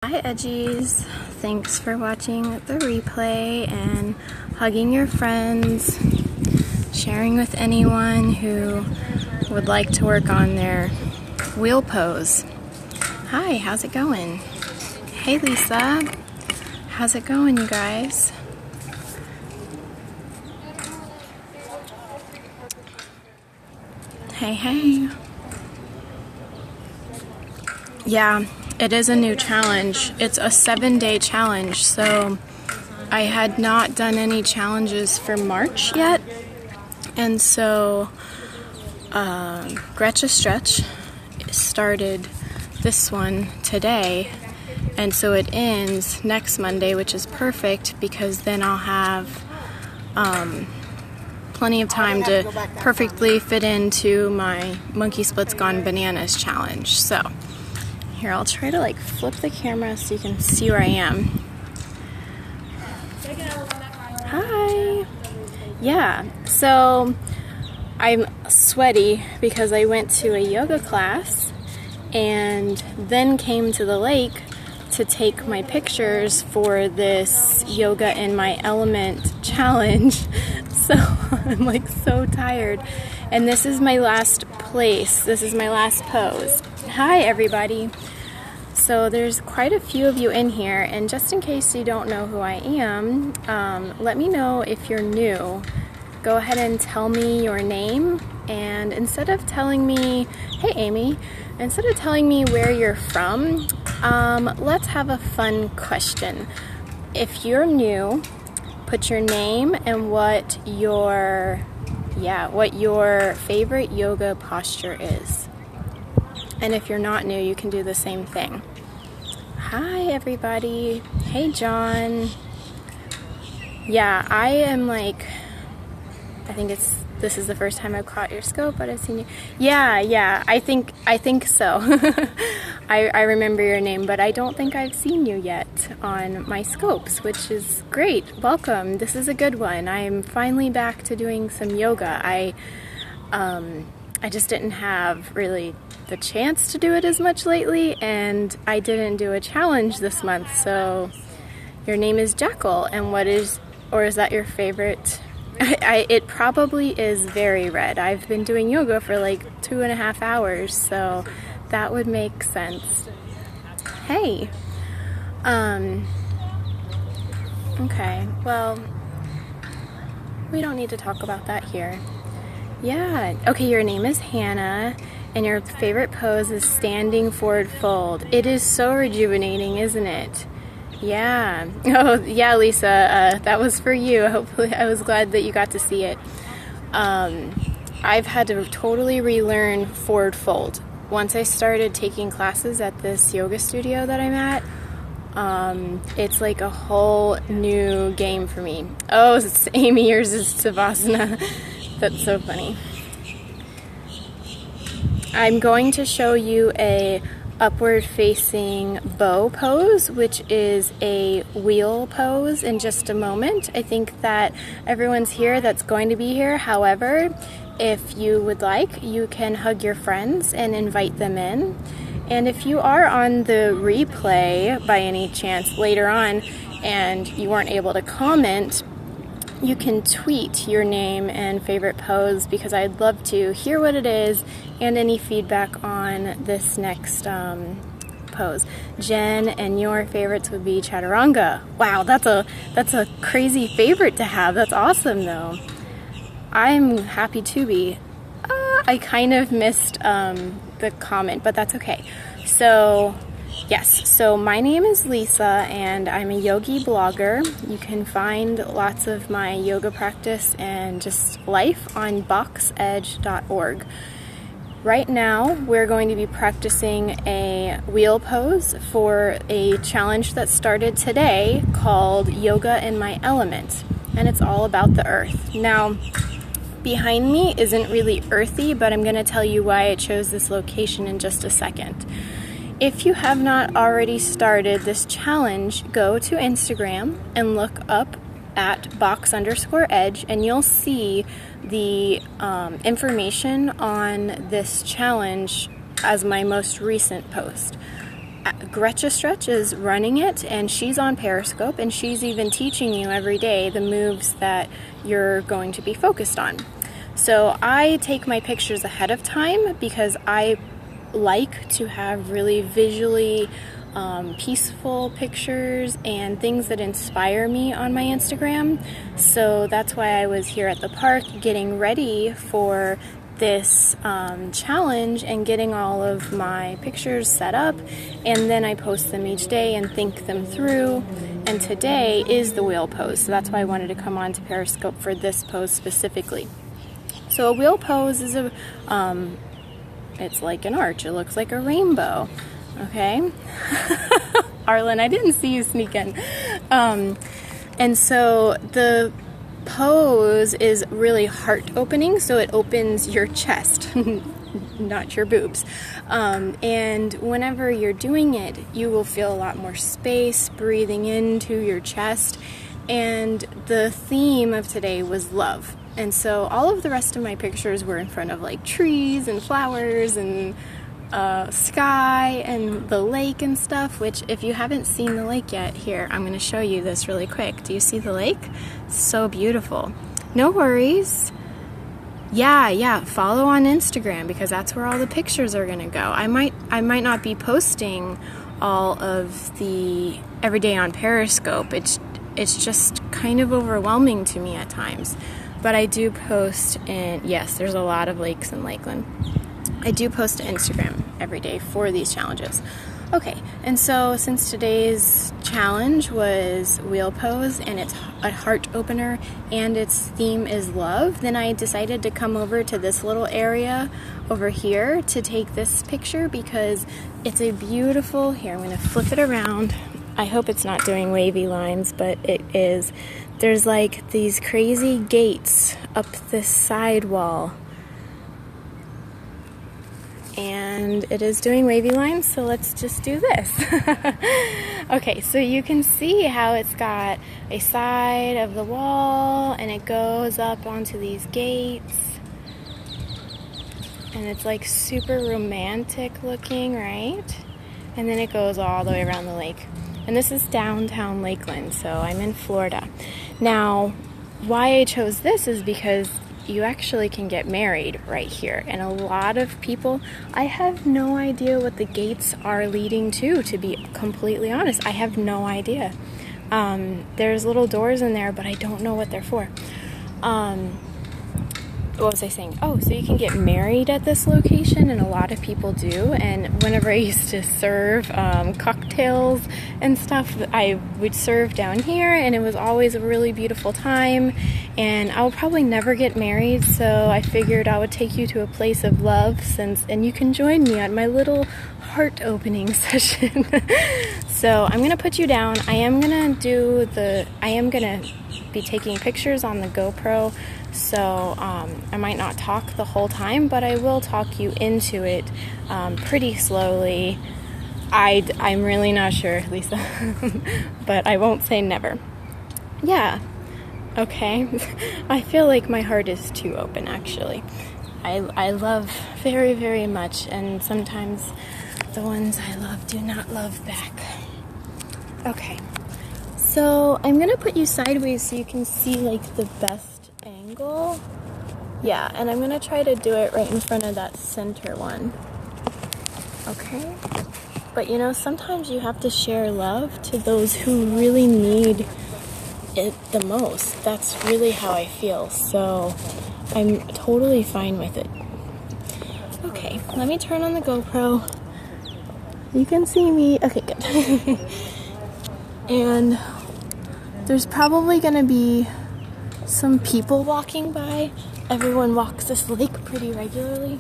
Hi Edgies, thanks for watching the replay and hugging your friends, sharing with anyone who would like to work on their wheel pose. Hi, how's it going? Hey Lisa, how's it going you guys? Hey. Yeah. It is a new challenge. It's a 7-day challenge, so I had not done any challenges for March yet, and so Gretcha Stretch started this one today, and so it ends next Monday, which is perfect because then I'll have plenty of time to perfectly fit into my Monkey Splits Gone Bananas challenge. So here, I'll try to flip the camera so you can see where I am. Hi! Yeah, so I'm sweaty because I went to a yoga class and then came to the lake to take my pictures for this Yoga in My Element challenge. So I'm so tired. And this is my last place. This is my last pose. Hi everybody. So there's quite a few of you in here, and just in case you don't know who I am, let me know if you're new. Go ahead and tell me your name, and instead of telling me, hey Amy, instead of telling me where you're from, let's have a fun question. If you're new, put your name and what your favorite yoga posture is. And if you're not new, you can do the same thing. Hi, everybody. Hey, John. Yeah, I am I think this is the first time I've caught your scope, but I've seen you. Yeah, I think so. I remember your name, but I don't think I've seen you yet on my scopes, which is great. Welcome. This is a good one. I'm finally back to doing some yoga. I just didn't have really the chance to do it as much lately, and I didn't do a challenge this month. So your name is Jackal, and is that your favorite? It probably is Very Red. I've been doing yoga for 2.5 hours, so that would make sense. Hey. Okay, well, we don't need to talk about that here. Yeah, okay, your name is Hannah, and your favorite pose is standing forward fold. It is so rejuvenating, isn't it? Yeah. Oh, yeah, Lisa, that was for you. Hopefully, I was glad that you got to see it. I've had to totally relearn forward fold. Once I started taking classes at this yoga studio that I'm at, it's a whole new game for me. Oh, it's Amy, yours is Savasana. That's so funny. I'm going to show you a upward facing bow pose, which is a wheel pose, in just a moment. I think that everyone's here that's going to be here. However, if you would like, you can hug your friends and invite them in. And if you are on the replay by any chance later on and you weren't able to comment, you can tweet your name and favorite pose, because I'd love to hear what it is and any feedback on this next pose. Jen, and your favorites would be Chaturanga. Wow, that's a crazy favorite to have. That's awesome though. I'm happy to be. I kind of missed the comment, but that's okay. So yes, so my name is Lisa, and I'm a yogi blogger. You can find lots of my yoga practice and just life on boxedge.org. Right now, we're going to be practicing a wheel pose for a challenge that started today called Yoga in My Element, and it's all about the earth. Now, behind me isn't really earthy, but I'm going to tell you why I chose this location in just a second. If you have not already started this challenge, go to Instagram and look up at box_edge, and you'll see the information on this challenge as my most recent post. Gretcha Stretch is running it, and she's on Periscope, and she's even teaching you every day the moves that you're going to be focused on. So I take my pictures ahead of time because I like to have really visually peaceful pictures and things that inspire me on my Instagram. So that's why I was here at the park getting ready for this challenge and getting all of my pictures set up, and then I post them each day and think them through. And today is the wheel pose, so that's why I wanted to come on to Periscope for this pose specifically. So a wheel pose is it's like an arch. It looks like a rainbow. Okay? Arlen, I didn't see you sneak in. And so the pose is really heart opening, so it opens your chest, not your boobs. And whenever you're doing it, you will feel a lot more space breathing into your chest. And the theme of today was love. And so all of the rest of my pictures were in front of like trees and flowers and sky and the lake and stuff, which if you haven't seen the lake yet, here, I'm going to show you this really quick. Do you see the lake? So beautiful. No worries. Yeah, follow on Instagram because that's where all the pictures are going to go. I might not be posting all of the everyday on Periscope. It's just kind of overwhelming to me at times. But I do post yes, there's a lot of lakes in Lakeland. I do post to Instagram every day for these challenges. Okay, and so since today's challenge was wheel pose and it's a heart opener and its theme is love, then I decided to come over to this little area over here to take this picture because it's a beautiful, here I'm going to flip it around. I hope it's not doing wavy lines, but it is. There's like these crazy gates up this side wall. And it is doing wavy lines, so let's just do this. Okay, so you can see how it's got a side of the wall and it goes up onto these gates. And it's like super romantic looking, right? And then it goes all the way around the lake. And this is downtown Lakeland, so I'm in Florida. Now, why I chose this is because you actually can get married right here. And a lot of people, I have no idea what the gates are leading to be completely honest. I have no idea. There's little doors in there, but I don't know what they're for. What was I saying? Oh, so you can get married at this location, and a lot of people do. And whenever I used to serve cocktails and stuff, I would serve down here, and it was always a really beautiful time. And I'll probably never get married, so I figured I would take you to a place of love, and you can join me at my little heart-opening session. So I'm gonna put you down. I am gonna be taking pictures on the GoPro. So I might not talk the whole time, but I will talk you into it pretty slowly. I'm really not sure, Lisa, but I won't say never. Yeah, okay. I feel like my heart is too open, actually. I love very, very much, and sometimes the ones I love do not love back. Okay, so I'm going to put you sideways so you can see like the best angle. Yeah, and I'm going to try to do it right in front of that center one. Okay? But you know, sometimes you have to share love to those who really need it the most. That's really how I feel. So I'm totally fine with it. Okay, let me turn on the GoPro. You can see me. Okay, good. And there's probably going to be some people walking by. Everyone walks this lake pretty regularly.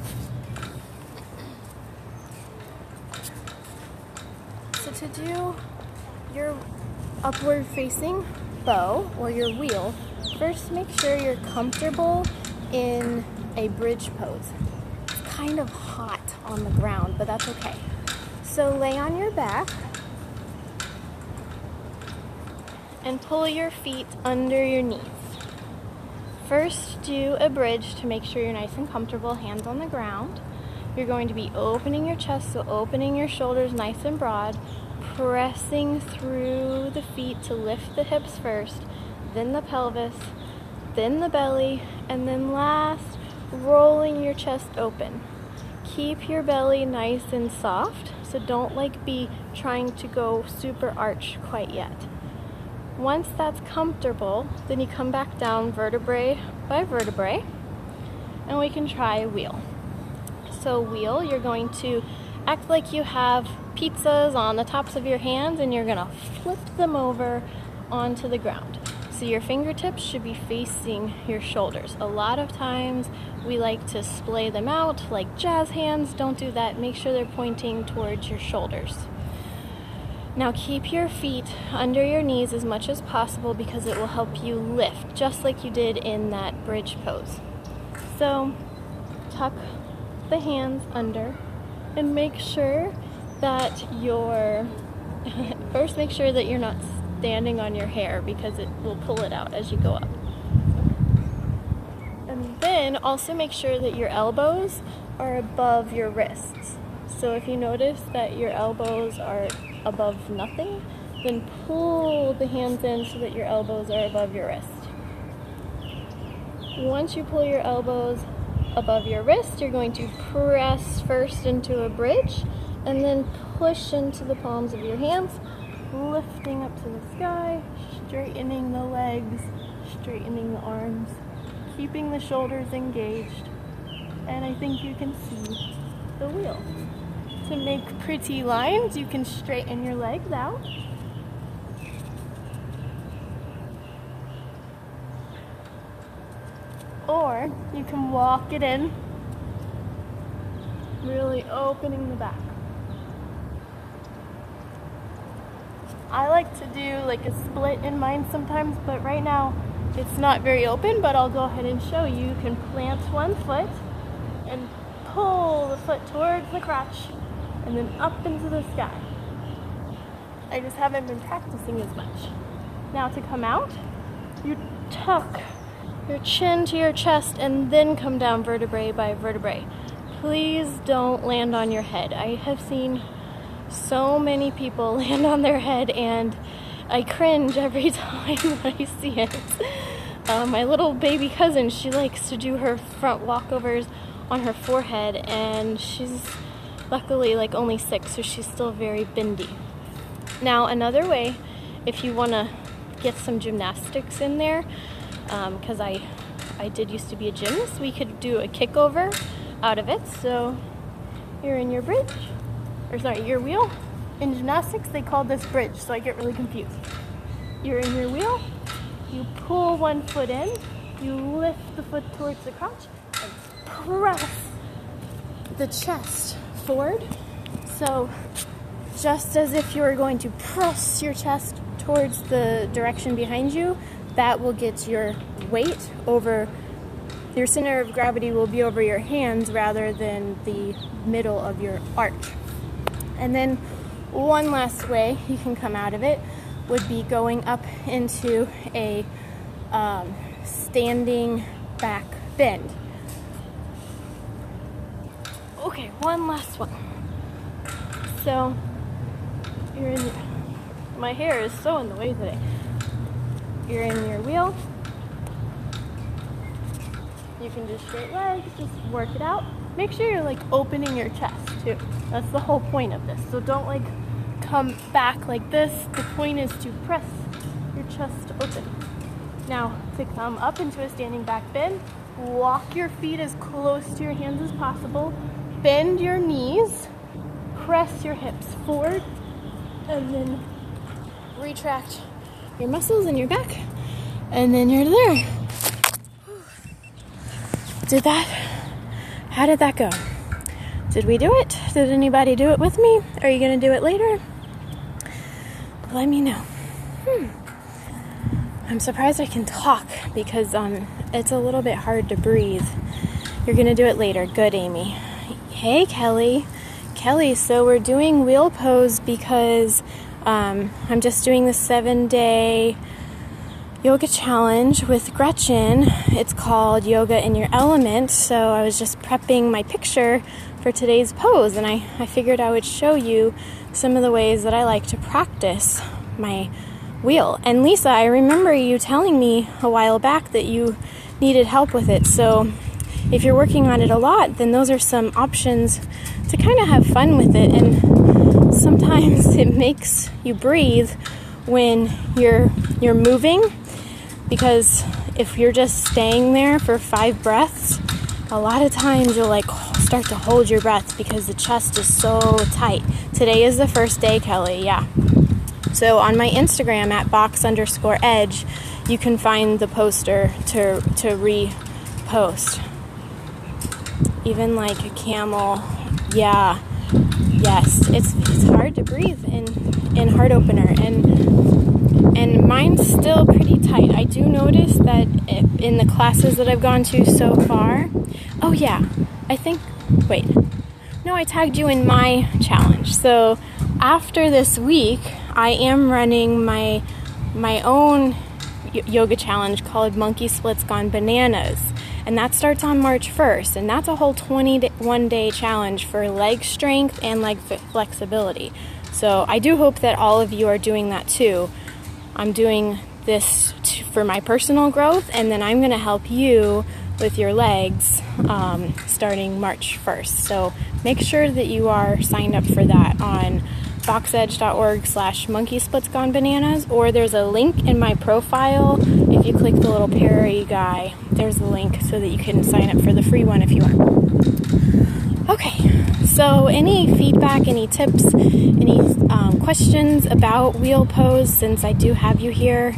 So to do your upward facing bow or your wheel, first make sure you're comfortable in a bridge pose. It's kind of hot on the ground, but that's okay. So lay on your back and pull your feet under your knees. First, do a bridge to make sure you're nice and comfortable, hands on the ground. you're going to be opening your chest, so opening your shoulders nice and broad, pressing through the feet to lift the hips first, then the pelvis, then the belly, and then last, rolling your chest open. Keep your belly nice and soft, so don't be trying to go super arched quite yet. Once that's comfortable, then you come back down vertebrae by vertebrae, and we can try a wheel. So wheel, you're going to act like you have pizzas on the tops of your hands, and you're gonna flip them over onto the ground. So your fingertips should be facing your shoulders. A lot of times we like to splay them out like jazz hands. Don't do that. Make sure they're pointing towards your shoulders. Now keep your feet under your knees as much as possible because it will help you lift, just like you did in that bridge pose. So tuck the hands under and make sure that first make sure that you're not standing on your hair because it will pull it out as you go up. And then also make sure that your elbows are above your wrists. So if you notice that your elbows are above nothing, then pull the hands in so that your elbows are above your wrist. Once you pull your elbows above your wrist, you're going to press first into a bridge and then push into the palms of your hands, lifting up to the sky, straightening the legs, straightening the arms, keeping the shoulders engaged, and I think you can see the wheel. To make pretty lines, you can straighten your legs out. Or you can walk it in, really opening the back. I like to do a split in mine sometimes, but right now it's not very open, but I'll go ahead and show you. You can plant one foot and pull the foot towards the crotch and then up into the sky. I just haven't been practicing as much. Now to come out, you tuck your chin to your chest and then come down vertebrae by vertebrae. Please don't land on your head. I have seen so many people land on their head and I cringe every time I see it. My little baby cousin, she likes to do her front walkovers on her forehead, and she's luckily only 6, so she's still very bendy. Now another way, if you want to get some gymnastics in there, because I did used to be a gymnast, we could do a kickover out of it. So you're in your bridge, your wheel. In gymnastics, they call this bridge, so I get really confused. You're in your wheel, you pull one foot in, you lift the foot towards the crotch, and press the chest forward. So just as if you were going to press your chest towards the direction behind you, that will get your weight over, your center of gravity will be over your hands rather than the middle of your arch. And then one last way you can come out of it would be going up into a standing back bend. Okay, one last one. So my hair is so in the way today. You're in your wheel. You can do straight legs, just work it out. Make sure you're opening your chest too. That's the whole point of this. So don't come back like this. The point is to press your chest open. Now to come up into a standing back bend, walk your feet as close to your hands as possible. Bend your knees, press your hips forward, and then retract your muscles in your back, and then you're there. How did that go? Did we do it? Did anybody do it with me? Are you gonna do it later? Let me know. I'm surprised I can talk because it's a little bit hard to breathe. You're gonna do it later. Good, Amy. Hey, Kelly, so we're doing wheel pose because I'm just doing the 7-day yoga challenge with Gretchen. It's called Yoga in Your Element. So I was just prepping my picture for today's pose, and I figured I would show you some of the ways that I like to practice my wheel. And Lisa, I remember you telling me a while back that you needed help with it, so if you're working on it a lot, then those are some options to kind of have fun with it. And sometimes it makes you breathe when you're moving, because if you're just staying there for 5 breaths, a lot of times you'll like start to hold your breath because the chest is so tight. Today is the first day, Kelly, yeah. So on my Instagram at box_edge, you can find the poster to repost. Even like a camel, yeah, yes, it's hard to breathe in heart opener, and mine's still pretty tight. I do notice that in the classes that I've gone to so far, oh yeah, I tagged you in my challenge. So after this week, I am running my own yoga challenge called Monkey Splits Gone Bananas. And that starts on March 1st. And that's a whole 21-day challenge for leg strength and leg flexibility. So I do hope that all of you are doing that too. I'm doing this for my personal growth, and then I'm going to help you with your legs starting March 1st. So make sure that you are signed up for that on boxedge.org/monkeysplitsgonebananas, or there's a link in my profile. If you click the little Perry guy, there's the link so that you can sign up for the free one if you want. Okay, so any feedback, any tips, any questions about wheel pose, since I do have you here?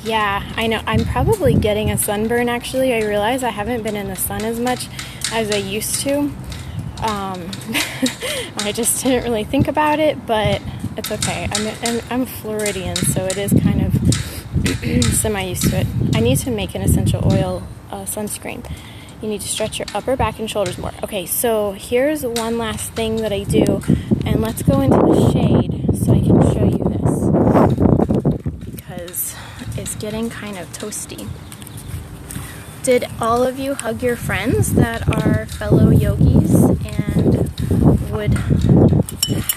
Yeah, I know, I'm probably getting a sunburn actually. I realize I haven't been in the sun as much as I used to. I just didn't really think about it, but it's okay. I'm Floridian, so it is kind of semi-used to it. I need to make an essential oil sunscreen. You need to stretch your upper back and shoulders more. Okay, so here's one last thing that I do, and let's go into the shade so I can show you this, because it's getting kind of toasty. Did all of you hug your friends that are fellow yogis and would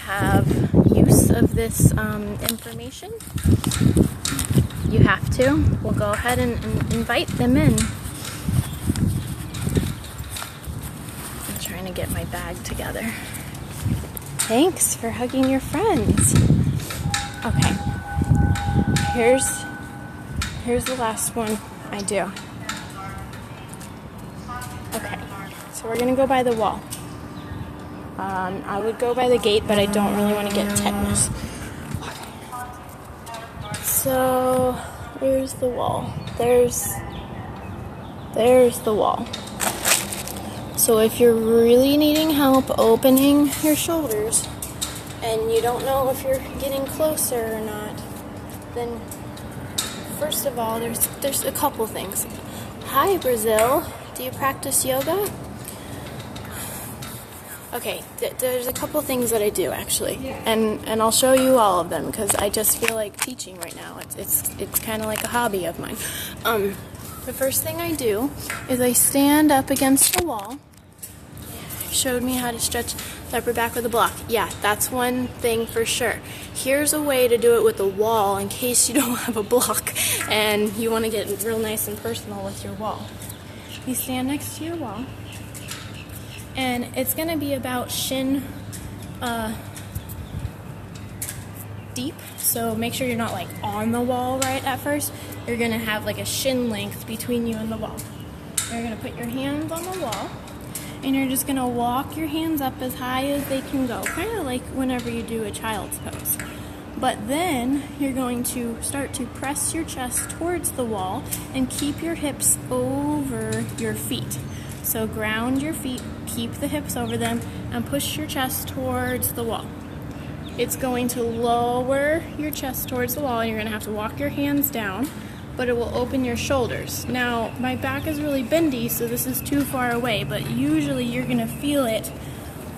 have use of this information? You have to. We'll go ahead and invite them in. I'm trying to get my bag together. Thanks for hugging your friends. Okay. Here's the last one I do. Okay, so we're gonna go by the wall. I would go by the gate, but I don't really want to get tetanus. So, where's the wall? There's the wall. So if you're really needing help opening your shoulders, and you don't know if you're getting closer or not, then first of all, there's a couple things. Hi, Brazil. Do you practice yoga? Okay, there's a couple things that I do actually, and I'll show you all of them because I just feel like teaching right now. It's kind of like a hobby of mine. The first thing I do is I stand up against the wall. Showed me how to stretch the upper back with a block. Yeah, that's one thing for sure. Here's a way to do it with a wall in case you don't have a block and you want to get real nice and personal with your wall. You stand next to your wall, and it's going to be about shin deep, so make sure you're not like on the wall right at first. You're going to have like a shin length between you and the wall. You're going to put your hands on the wall, and you're just going to walk your hands up as high as they can go, kind of like whenever you do a child's pose. But then you're going to start to press your chest towards the wall and keep your hips over your feet. So ground your feet, keep the hips over them, and push your chest towards the wall. It's going to lower your chest towards the wall, and you're going to have to walk your hands down, but it will open your shoulders. Now, my back is really bendy, so this is too far away, but usually you're going to feel it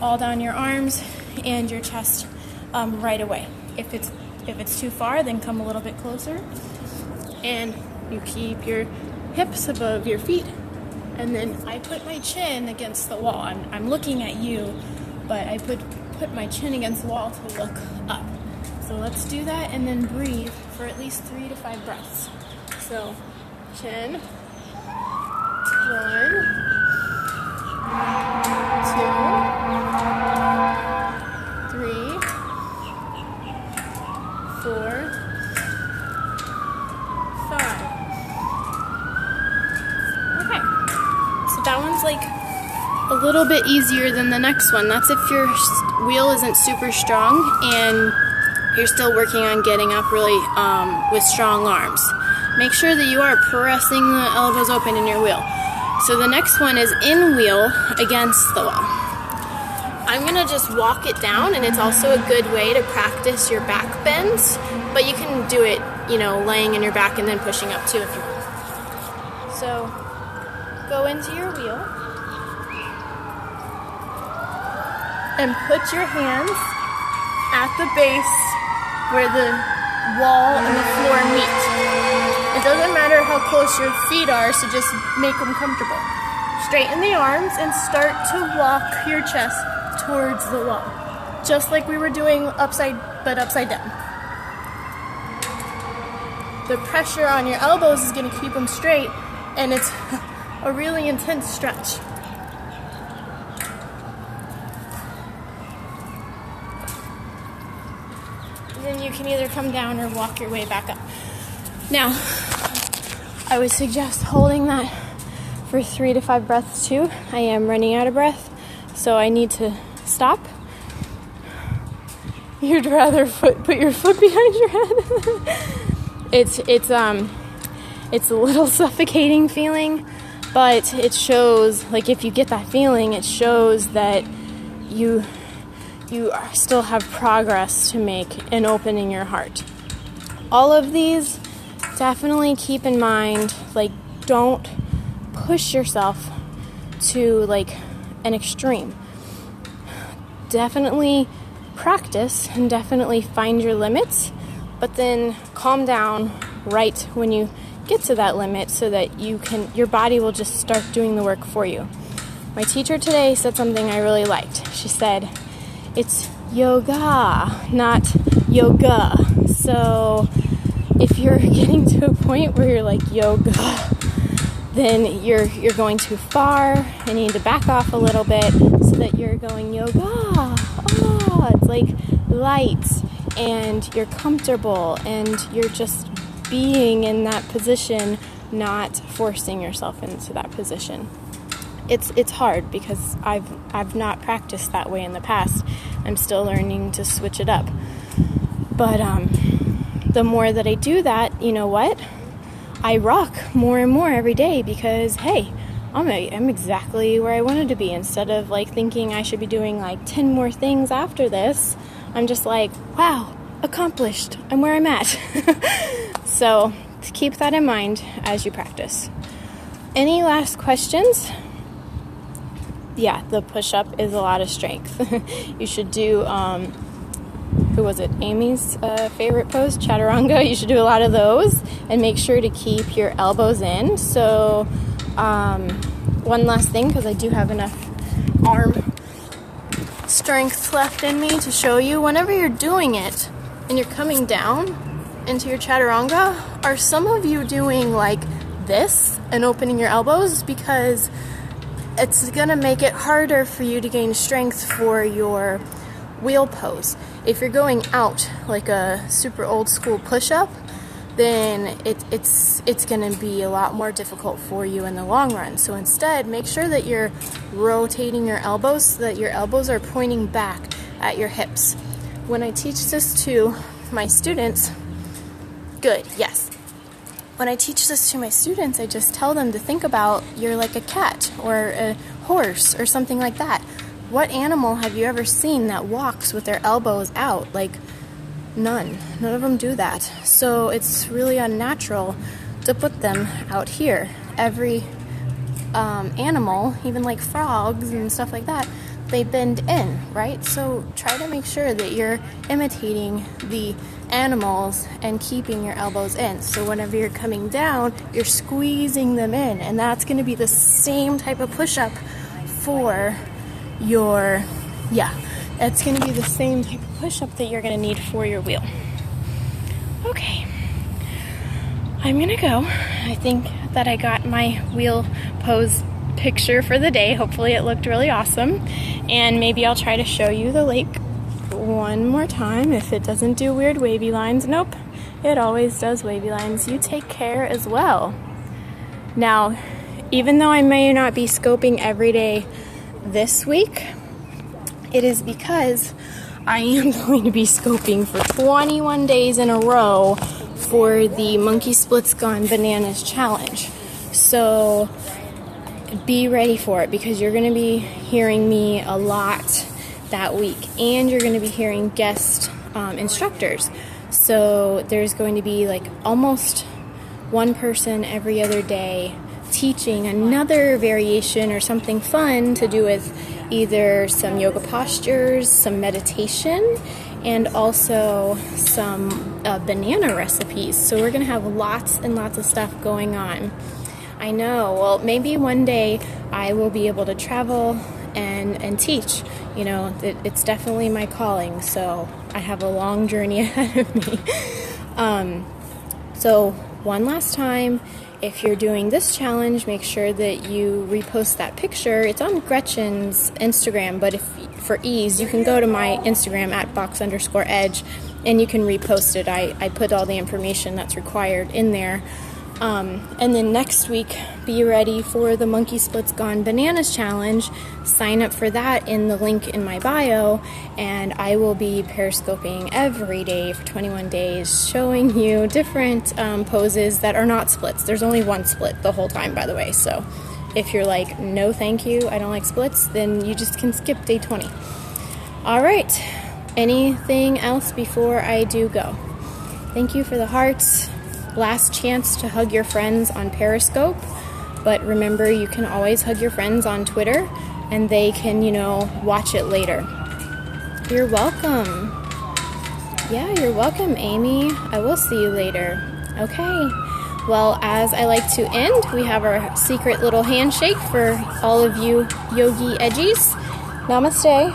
all down your arms and your chest right away. If it's too far, then come a little bit closer, and you keep your hips above your feet, And then I put my chin against the wall. I'm looking at you, but I put my chin against the wall to look up. So let's do that and then breathe for at least 3 to 5 breaths. So chin, 1, 2, 3, 4, 5. Okay, so that one's like a little bit easier than the next one. That's if your wheel isn't super strong and you're still working on getting up really with strong arms. Make sure that you are pressing the elbows open in your wheel. So the next one is in wheel against the wall. I'm gonna just walk it down, and it's also a good way to practice your back bends, but you can do it, laying in your back and then pushing up too if you want. So go into your wheel and put your hands at the base where the wall and the floor meet. It doesn't matter how close your feet are, so just make them comfortable. Straighten the arms and start to walk your chest towards the wall, just like we were doing upside down. The pressure on your elbows is going to keep them straight, and it's a really intense stretch. And then you can either come down or walk your way back up. Now, I would suggest holding that for 3 to 5 breaths too. I am running out of breath, so I need to stop. You'd rather put your foot behind your head. It's a little suffocating feeling, but it shows, like, if you get that feeling, it shows that you still have progress to make in opening your heart. All of these, definitely keep in mind, like, don't push yourself to like an extreme. Definitely practice and definitely find your limits, but then calm down right when you get to that limit so that your body will just start doing the work for you. My teacher today said something I really liked. She said, it's yoga, not yoga. So if you're getting to a point where you're like yoga, then you're going too far and you need to back off a little bit so that you're going yoga. Oh, it's like light and you're comfortable and you're just being in that position, not forcing yourself into that position. It's hard because I've not practiced that way in the past. I'm still learning to switch it up. But the more that I do that, you know what? I rock more and more every day because, hey, I'm exactly where I wanted to be. Instead of like thinking I should be doing like 10 more things after this, I'm just like, wow, accomplished. I'm where I'm at. So keep that in mind as you practice. Any last questions? Yeah, the push-up is a lot of strength. You should do, who was it? Amy's favorite pose, chaturanga. You should do a lot of those and make sure to keep your elbows in. So one last thing, because I do have enough arm strength left in me to show you. Whenever you're doing it and you're coming down into your chaturanga, are some of you doing like this and opening your elbows? Because it's going to make it harder for you to gain strength for your wheel pose. If you're going out like a super old school push-up, then it's going to be a lot more difficult for you in the long run. So instead, make sure that you're rotating your elbows so that your elbows are pointing back at your hips. When I teach this to my students, good, yes. When I teach this to my students, I just tell them to think about you're like a cat or a horse or something like that. What animal have you ever seen that walks with their elbows out? Like, none. None of them do that. So it's really unnatural to put them out here. Every animal, even like frogs and stuff like that, they bend in, right? So try to make sure that you're imitating the animals and keeping your elbows in. So whenever you're coming down, you're squeezing them in, and that's going to be the same type of push-up for your, it's going to be the same type of push-up that you're going to need for your wheel. Okay, I'm going to go. I think that I got my wheel pose picture for the day. Hopefully it looked really awesome, and maybe I'll try to show you the lake one more time if it doesn't do weird wavy lines. Nope, it always does wavy lines. You take care as well. Now, even though I may not be scoping every day this week, it is because I am going to be scoping for 21 days in a row for the Monkey Splits Gone Bananas Challenge. So be ready for it, because you're going to be hearing me a lot that week, and you're going to be hearing guest instructors. So there's going to be like almost one person every other day teaching another variation or something fun to do with either some yoga postures, some meditation, and also some banana recipes. So we're going to have lots and lots of stuff going on. I know, well, maybe one day I will be able to travel and teach. You know, it's definitely my calling, so I have a long journey ahead of me. So one last time, if you're doing this challenge, make sure that you repost that picture. It's on Gretchen's Instagram, but if for ease, you can go to my Instagram at box_edge, and you can repost it. I put all the information that's required in there. And then next week, be ready for the Monkey Splits Gone Bananas Challenge. Sign up for that in the link in my bio, and I will be periscoping every day for 21 days, showing you different poses that are not splits. There's only one split the whole time, by the way, so if you're like, no thank you, I don't like splits, then you just can skip day 20. All right, anything else before I do go? Thank you for the hearts. Last chance to hug your friends on Periscope, but remember, you can always hug your friends on Twitter, and they can, watch it later. You're welcome. Yeah, you're welcome, Amy. I will see you later. Okay. Well, as I like to end, we have our secret little handshake for all of you yogi edgies. Namaste.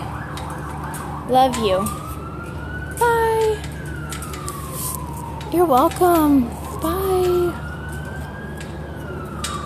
Love you. Bye. You're welcome.